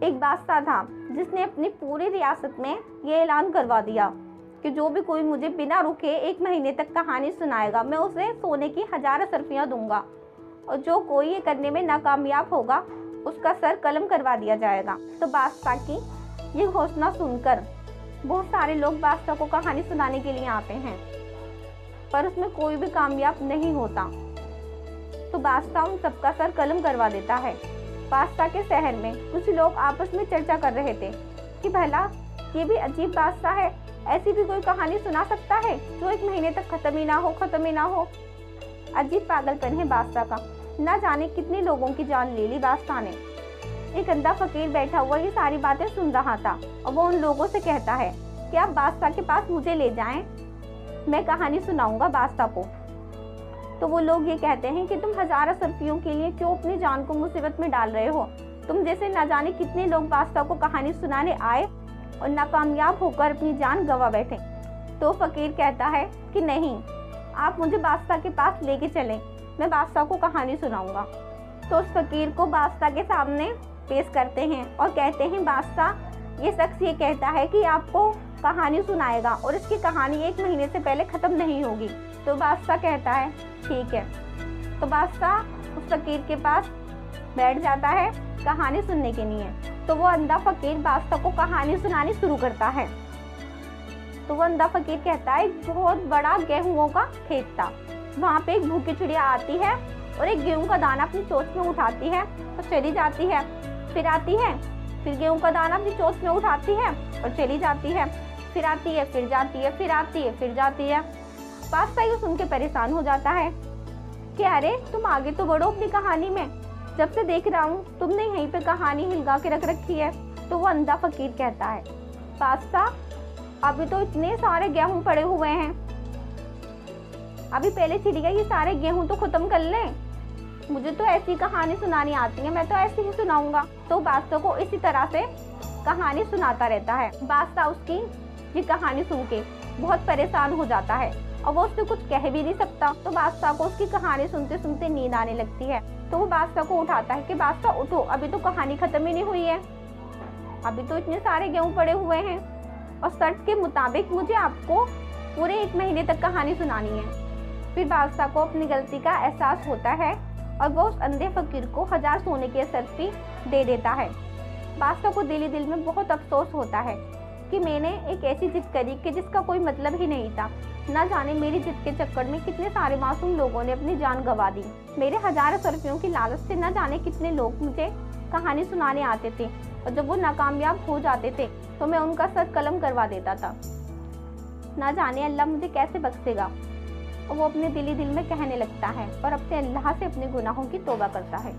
एक बादशाह था जिसने अपनी पूरी रियासत में ये ऐलान करवा दिया कि जो भी कोई मुझे बिना रुके 1 महीने तक कहानी सुनाएगा, मैं उसे सोने की 1000 सरफियाँ दूंगा, और जो कोई ये करने में नाकामयाब होगा उसका सर कलम करवा दिया जाएगा। तो बादशाह की ये घोषणा सुनकर बहुत सारे लोग बादशाह को कहानी सुनाने के लिए आते हैं, पर उसमें कोई भी कामयाब नहीं होता। तो बादशाह उन सबका सर कलम करवा देता है। बादशाह के शहर में कुछ लोग आपस में चर्चा कर रहे थे कि भला ये भी अजीब बादशाह है, ऐसी भी कोई कहानी सुना सकता है जो 1 महीने तक खत्म ही ना हो। अजीब पागलपन है बादशाह का, ना जाने कितने लोगों की जान ले ली बादशाह ने। एक अंधा फकीर बैठा हुआ ये सारी बातें सुन रहा था और वो उन लोगों से कहता है कि आप बादशाह के पास मुझे ले जाएं, मैं कहानी सुनाऊंगा बादशाह को। तो वो लोग ये कहते हैं कि तुम 1000 सरफियों के लिए क्यों अपनी जान को मुसीबत में डाल रहे हो? तुम जैसे ना जाने कितने लोग बादशाह को कहानी सुनाने आए और नाकामयाब होकर अपनी जान गंवा बैठे। तो फकीर कहता है कि नहीं, आप मुझे बादशाह के पास लेके चलें, मैं बादशाह को कहानी सुनाऊंगा। तो उस फकीर को बादशाह के सामने पेश करते हैं और कहते हैं, बादशाह ये शख्स ये कहता है कि आपको कहानी सुनाएगा और इसकी कहानी 1 महीने से पहले ख़त्म नहीं होगी। तो बादशाह कहता है ठीक है। तो बादशाह उस फकीर के पास बैठ जाता है कहानी सुनने के लिए। तो वो अंधा फकीर बादशाह को कहानी सुनानी शुरू करता है। तो वो अंधा फकीर कहता है, एक बहुत बड़ा गेहूं का खेत था, वहाँ पे एक भूखी चिड़िया आती है और एक गेहूं का दाना अपनी चोंच में उठाती है और चली जाती है, फिर आती है, फिर गेहूं का दाना अपनी चोंच में उठाती है और चली जाती है, फिर आती है, फिर जाती है, फिर आती है, फिर जाती है। बादशाह ये सुन के परेशान हो जाता है कि अरे तुम आगे तो बढ़ो अपनी कहानी में, जब से देख रहा हूँ तुमने यहीं पे कहानी हिलगा के रख रखी है। तो वो अंधा फकीर कहता है, बादशाह अभी तो इतने सारे गेहूं पड़े हुए हैं, अभी पहले चिड़िया ये सारे गेहूं तो खत्म कर लें, मुझे तो ऐसी कहानी सुनानी आती है, मैं तो ऐसे ही सुनाऊंगा। तो बादशाह को इसी तरह से कहानी सुनाता रहता है। बादशाह उसकी ये कहानी सुन के बहुत परेशान हो जाता है और वो उससे कुछ कह भी नहीं सकता। तो बादशाह को उसकी कहानी सुनते सुनते नींद आने लगती है। तो वो बादशाह को उठाता है कि बादशाह उठो, अभी तो कहानी खत्म ही नहीं हुई है, अभी तो इतने सारे गेहूं पड़े हुए हैं और शर्त के मुताबिक मुझे आपको पूरे 1 महीने तक कहानी सुनानी है। फिर बादशाह को अपनी गलती का एहसास होता है और वो उस अंधे फकीर को 1000 सोने की सरफी दे देता है। बादशाह को दिल ही दिल में बहुत अफसोस होता है कि मैंने एक ऐसी जिद करी कि जिसका कोई मतलब ही नहीं था। ना जाने मेरी जिद के चक्कर में कितने सारे मासूम लोगों ने अपनी जान गंवा दी। मेरे 1000 सरफियों की लालच से ना जाने कितने लोग मुझे कहानी सुनाने आते थे और जब वो नाकामयाब हो जाते थे तो मैं उनका सर कलम करवा देता था। ना जाने अल्लाह मुझे कैसे बख्शेगा। और वो अपने दिल ही दिल में कहने लगता है और अपने अल्लाह से अपने गुनाहों की तौबा करता है।